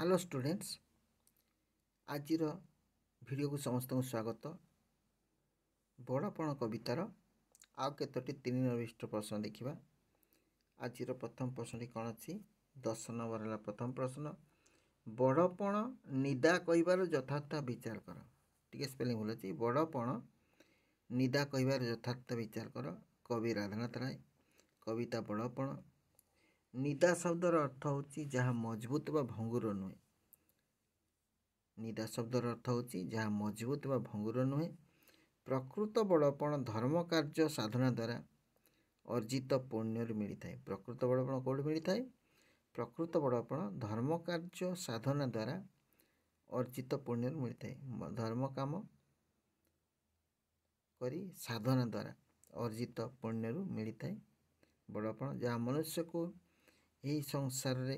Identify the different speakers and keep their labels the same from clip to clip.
Speaker 1: Hello students आज video को समस्त स्वागत। बड़पण कवितार आउ केतोटी 3 निर्दिष्ट प्रश्न देखा। आज प्रथम प्रश्न कौन अच्छी 10 नंबर है। प्रथम प्रश्न बड़पण निदा कहबार यथार्थ विचार कर। टी स्पेलिंग भूल अच्छी। बड़पण निदा कहबार यथार्थ विचार कर। कवि राधानाथ राय। कविता बड़पण। निदा शब्दर अर्थ होची जहाँ मजबूत व भंगुर नुहे। निदा शब्दर अर्थ होची जहाँ मजबूत व भंगुर नुहे। प्रकृत बड़पण धर्म कार्य साधना द्वारा अर्जित पुण्य मिलता है। प्रकृत बड़पण कौट मिलता है? प्रकृत बड़पण धर्म कार्य साधना द्वारा अर्जित पुण्य मिलता है। धर्म काम करी साधना द्वारा अर्जित पुण्य मिलता है बड़पण, जहाँ मनुष्य को यही संसार रे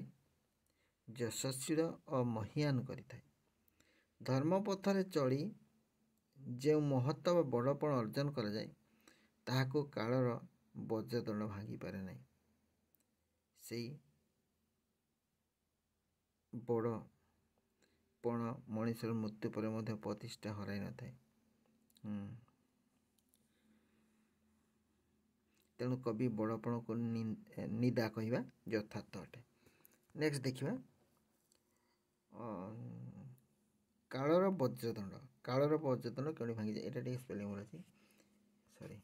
Speaker 1: यशस्वी और महियान करिଥାଏ। धर्म पथरे चली जो महत्व बड़पण अर्जन करा जाए ताहाको कालर वज्रदंड भांगी पारे नहीं। से बड़पण मनुष्यर मृत्यु पर मध्य प्रतिष्ठा हराई न थाए। तेणु कवि बड़पण को निदा कहवा यथार्थ अटे। नेक्स्ट देखिए कालर वज्रदंड। कालर वज्रदंड क्यों भांगी जाए? ये स्पेलिंग भूल अच्छी, सॉरी।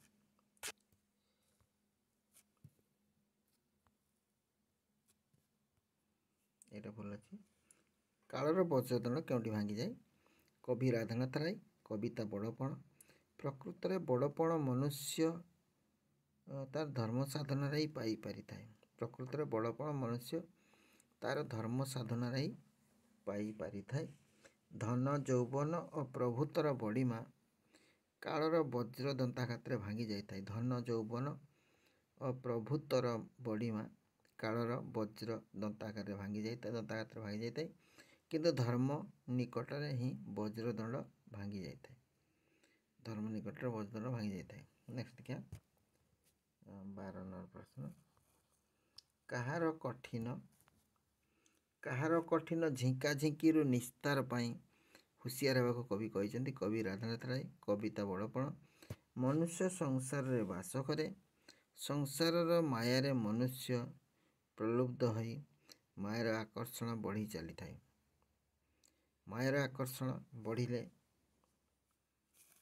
Speaker 1: ये भूल अच्छी। कालर वज्रदंड क्यों भांगी जाए? कवि राधानाथ राय। कविता बड़पण। प्रकृत में बड़पण मनुष्य तार धर्म साधना ही पाई पारि थाए। प्रकृत में बड़पण मनुष्य तार धर्म साधना ही पाई पारि थाए। धन यौवन और प्रभुतर बड़ीमा कालर वज्र दंताघात भांगी जाए। धन यौवन और प्रभुतर बड़ीमा कालर वज्र दंताघात भांगी जाए। दंताघात भांगी जाए किंतु धर्म निकट में ही वज्रदंड भांगी जाए। धर्म निकट में वज्रदंड भांगी जाए। नेक्स्ट देखिए 12 नंबर प्रश्न कहार कठिन झिंका झिंकी निस्तार पाई हुशियार होगा कवि कहते। कवि राधानाथ राय। कविता बड़पण। मनुष्य संसार रे बास करे। संसार मायारे मनुष्य प्रलुब्ध होई मायार आकर्षण बढ़ी चली थाए। मायार आकर्षण बढ़िले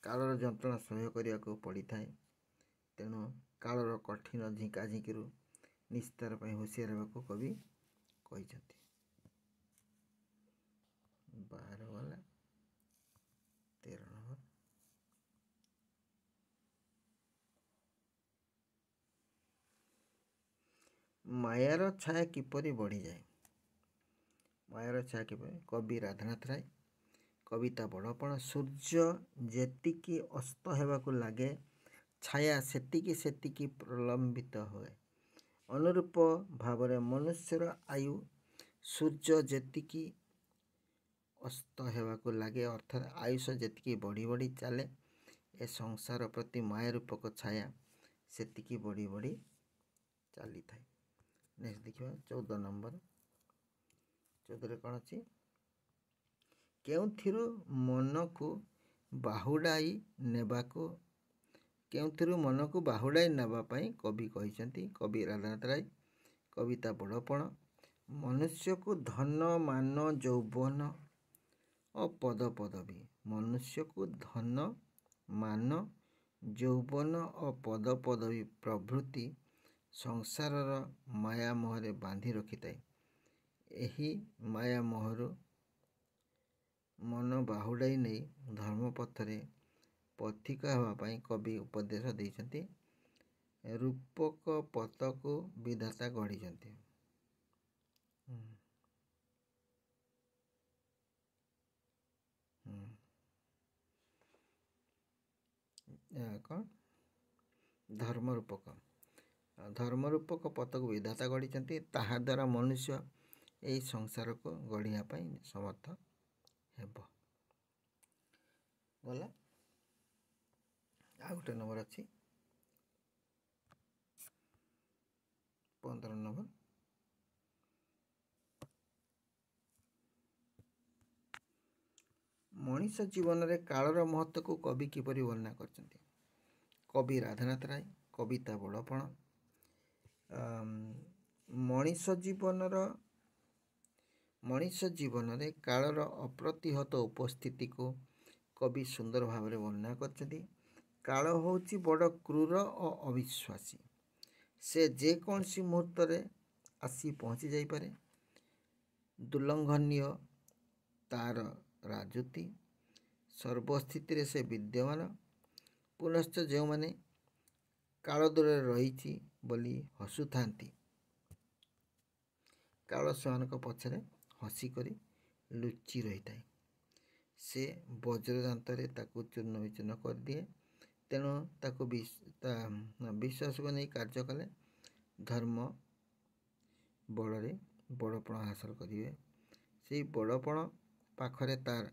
Speaker 1: कालर जंत्रणा सहय करने को पड़ी थाए। तेणु कालर कठिन झिंका झिंकी निस्तार पाई हुशियार होगा कवि कहते। 12 वाला 13 नंबर मायार छाया किपरि बढ़ी जाए? मायार छाया किपरि? कवि राधानाथ राय। कविता बड़पण। सूर्य जेतिकी अस्त हेबाकु लागे छाया सेतिकी सेतिकी प्रलंबित हुए। अनुरूप भाव मनुष्यर आयु सूर्य जेतिकी अस्त हेबाकु लागे अर्थात आयुष जेतिकी बढ़ी बढ़ी चले ए संसार प्रति माया रूपक छाया सेतिकी बढ़ी बढ़ी चली थाए। नेक्स्ट देखिए 14 नंबर। 14 कौन अच्छी? केउथिरु मन को बाहुड़ाई नेबाको मन को बाहुड़ाई नापी कवि कहते। कवि राधानाथ राय। कविता बड़पण। मनुष्य को धन मान यौवन और पद पदवी। मनुष्य को धन मान यौवन और पद पदवी प्रभृति संसार माया मोहरे बांधि रखी थाए। यही माया मोहरु मन बाहुड़ाई नहीं धर्म पथरे पथिका होगापाई कवि उपदेश देइछन्ति। रूपक पथ को विधाता गढ़ी। कौन? धर्म रूपक पथ को विधाता गढ़ी ताहा द्वारा मनुष्य यही संसार को गढ़िया समर्थ हेब। गला आ गोटे नंबर अच्छी 15 नंबर ମଣିଷ ଜୀବନରେ କାଳର ମହତ୍ତ୍ୱକୁ କବି କିପରି ବର୍ଣ୍ଣନା କରିଛନ୍ତି? କବି ରାଧାନାଥ ରାୟ, କବିତା ବଡ଼ପଣ। ମଣିଷ ଜୀବନରେ କାଳର ଅପ୍ରତିହତ ଉପସ୍ଥିତିକୁ କବି ସୁନ୍ଦର ଭାବରେ ବର୍ଣ୍ଣନା କରିଛନ୍ତି। କାଳ ହେଉଛି ବଡ଼ କ୍ରୂର ଓ ଅବିଶ୍ୱାସୀ। ସେ ଯେକୌଣସି ମୁହୂର୍ତ୍ତରେ ଆସି ପହଞ୍ଚି ଯାଇପାରେ। ଦୁର୍ଲଙ୍ଘନୀୟ ତାର ରାଜୁତି, ସର୍ବସ୍ଥିତିରେ ସେ ବିଦ୍ୟମାନ। ପୁନଶ୍ଚ ଯେଉଁମାନେ କାଳ ଦୂରରେ ରହିଛି ବୋଲି ହସୁଥାନ୍ତି, କାଳ ସେମାନଙ୍କ ପଛରେ ହସିକରି ଲୁଚି ରହିଥାଏ। ସେ ବଜ୍ରଦାନ୍ତରେ ତାକୁ ଚୂର୍ଣ୍ଣ ବିଚୂର୍ଣ୍ଣ କରିଦିଏ। ତେଣୁ ତାକୁ ବିଶ୍ୱାସକୁ ନେଇ କାର୍ଯ୍ୟ କଲେ ଧର୍ମ ବଳରେ ବଡ଼ପଣ ହାସଲ କରିବେ। ସେଇ ବଡ଼ପଣ ପାଖରେ ତାର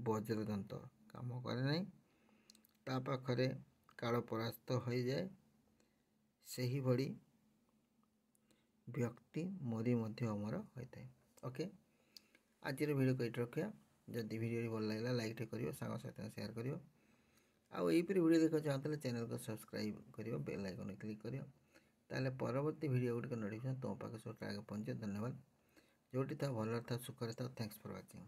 Speaker 1: ବଜ୍ରଦାନ୍ତ କାମ କରେ ନାହିଁ। ତା ପାଖରେ କାଳ ପରାସ୍ତ ହୋଇଯାଏ। ସେହିଭଳି ବ୍ୟକ୍ତି ମରି ମଧ୍ୟ ଅମର ହୋଇଥାଏ। ଓକେ, ଆଜିର ଭିଡ଼ିଓକୁ ଏଇଠି ରଖିବା। ଯଦି ଭିଡ଼ିଓଟି ଭଲ ଲାଗିଲା ଲାଇକ୍ଟେ କରିବ, ସାଙ୍ଗସାଥି ସେୟାର କରିବ। ଆଉ ଏହିପରି ଭିଡ଼ିଓ ଦେଖିବାକୁ ଚାହୁଁଥିଲେ ଚ୍ୟାନେଲକୁ ସବସ୍କ୍ରାଇବ୍ କରିବ, ବେଲ୍ ଆଇକନ୍ରେ କ୍ଲିକ୍ କରିବ। ତାହେଲେ ପରବର୍ତ୍ତୀ ଭିଡ଼ିଓ ଗୁଡ଼ିକ ନୋଟିଫିକେସନ୍ ତୁମ ପାଖରେ ସବୁବେଳେ ଆগে ପହଞ୍ଚିବ। ଧନ୍ୟବାଦ। ଯେଉଁଠି ଥାଉ ଭଲରେ ଥାଉ, ସୁଖରେ ଥାଉ। Thanks for watching.